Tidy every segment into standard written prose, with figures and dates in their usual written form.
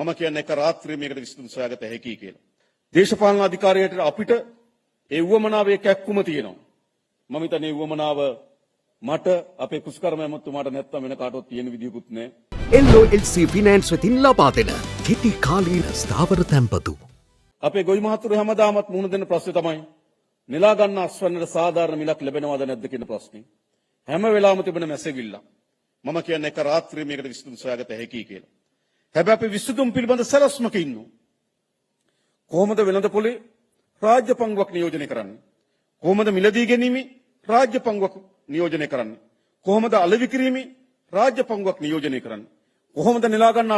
මම කියන්නේ එක රාත්‍රියේ මේකට විසඳුම් සොයාගත හැකියි කියලා. දේශපාලන අධිකාරියට අපිට ඒ උවමනාවේ කැක්කුම තියෙනවා. මම හිතන්නේ උවමනාව මට අපේ කුස්කර්ම ඇමතුමාට නැත්තම් වෙන කාටවත් තියෙන විදියකුත් නැහැ. LOLC ෆිනෑන්ස් වෙතින් ලබා දෙන කෙටි කාලීන ස්ථාවර තැන්පතු. අපේ ගොවි මහතුරු හැමදාමත් මුහුණ දෙන ප්‍රශ්නේ තමයි නෙලා ගන්න අස්වැන්නට සාධාරණ මිලක් ලැබෙනවද නැද්ද කියන ප්‍රශ්නේ. හැම වෙලාවෙම තිබෙන මැසෙවිල්ල. මම කියන්නේ එක රාත්‍රියේ මේකට විසඳුම් සොයාගත හැකියි කියලා. හැබැයි අපි විසඳුම් පිළිබඳ සැලැස්මක ඉන්නවා. කොහොමද වෙළඳ පොලේ රාජ්‍ය පංගුවක් නියෝජනය කරන්නේ? කොහොමද මිලදී ගැනීමේ රාජ්‍ය පංගුවක් නියෝජනය කරන්නේ? කොහොමද අලෙවි කිරීමේ රාජ්‍ය පංගුවක් නියෝජනය කරන්නේ? කොහොමද නෙලා ගන්න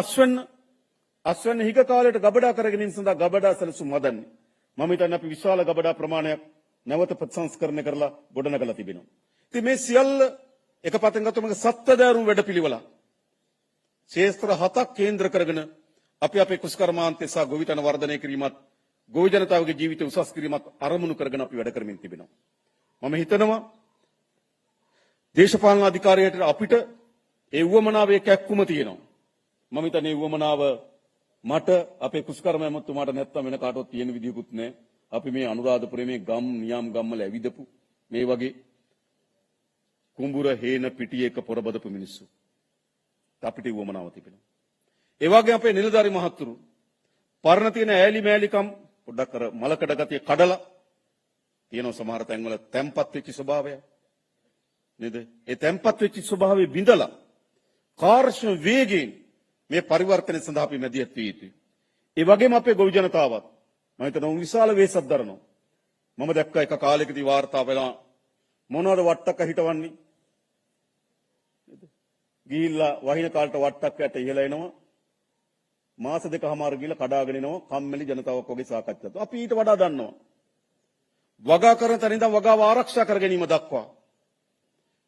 අස්වැන්න හිග කාලයට ගබඩා කරගෙන ඉන්න සඳහා ගබඩා සැලසුම් හදන්නේ? මම හිතන්නේ අපි විශාල ගබඩා ප්‍රමාණයක් නැවත ප්‍රතිසංස්කරණය කරලා ගොඩනගලා තිබෙනවා. ඉතින් මේ සියල්ල එක පතෙන් ගත්තොත් මගේ සත්ත්වදාරුම් වැඩපිළිවෙල ශේස්ත්‍ර 7ක් කේන්ද්‍ර කරගෙන අපි අපේ කුස්කර්මාන්තය සහ ගොවිතැන වර්ධනය කිරීමත් ගොවි ජනතාවගේ ජීවිතය උසස් කිරීමත් අරමුණු කරගෙන අපි වැඩ කරමින් තිබෙනවා. මම හිතනවා දේශපාලන අධිකාරියට අපිට ඒ උවමනාවේ කැක්කුම තියෙනවා. මම හිතන්නේ උවමනාව මට අපේ කුස්කර්ම ඇමතුමාට නැත්තම් වෙන කාටවත් තියෙන විදියකුත් නැහැ. අපි මේ අනුරාධපුරයේ මේ ගම් නියම් ගම්වල ඇවිදපු මේ වගේ කුඹුර හේන පිටියක පොරබදපු මිනිස්සු. අපිට උවමනාව තිබෙනවා. ඒ වගේ අපේ නිලධාරි මහතුරු පරණ තියෙන ඈලි මෑලිකම් පොඩ්ඩක් අර මලකඩ ගතිය කඩලා තියෙන සමහර තැන්වල තැම්පත් වෙච්ච ස්වභාවය නේද? ඒ තැම්පත් වෙච්ච ස්වභාවය බිඳලා කාර්යක්ෂම වේගයෙන් මේ පරිවර්තනය සඳහා අපි මැදිහත් විය යුතුයි. ඒ වගේම අපේ ගොවි ජනතාවත් මම හිතනවා විශාල වෙහෙසක් දරනවා. මම දැක්ක එක කාලයකදී වාර්තා වෙලා මොනවද වට්ටක්ක හිටවන්නේ? ගිහිල්ලා වහින කාලට වට්ටක්ක යට ඉහලා එනවා. මාස දෙකමාර ගිහිල්ලා කඩාගෙන එනවා කම්මැලි ජනතාවක් වගේ සාකච්ඡාවක්. අපි ඊට වඩා දන්නවා. වගා කරන තැන ඉඳන් වගාව ආරක්ෂා කර ගැනීම දක්වා.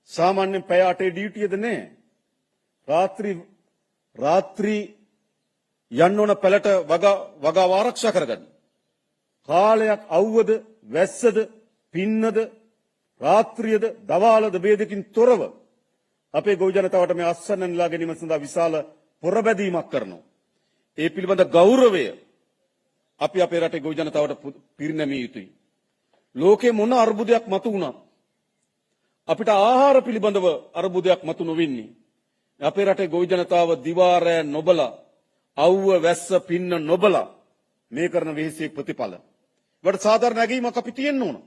සාමාන්‍යයෙන් පැය 8 ඩියුටියද නැහැ. රාත්‍රී යන්න ඕන පැලට වගාව ආරක්ෂා කරගන්න. කාලයක් අවුවද වැස්සද පින්නද රාත්‍රියද දවාලද ભેදකින් තොරව අපේ ගොවි ජනතාවට මේ අස්වැන්න නෙලා ගැනීම සඳහා විශාල පොරබැදීමක් කරනවා. ඒ පිළිබඳ ගෞරවය අපි අපේ රටේ ගොවි ජනතාවට පිරිනැමිය යුතුයි. ලෝකේ මොන අර්බුදයක් මතු වුණත් අපිට ආහාර පිළිබඳව අර්බුදයක් මතු නොවෙන්නේ අපේ රටේ ගොවි ජනතාව දිවා රෑ නොබලා අවුව වැස්ස පින්න නොබලා මේ කරන වෙහෙසේ ප්‍රතිඵල. වට සාධාරණ නැගීමක් අපි තියෙන්න ඕන.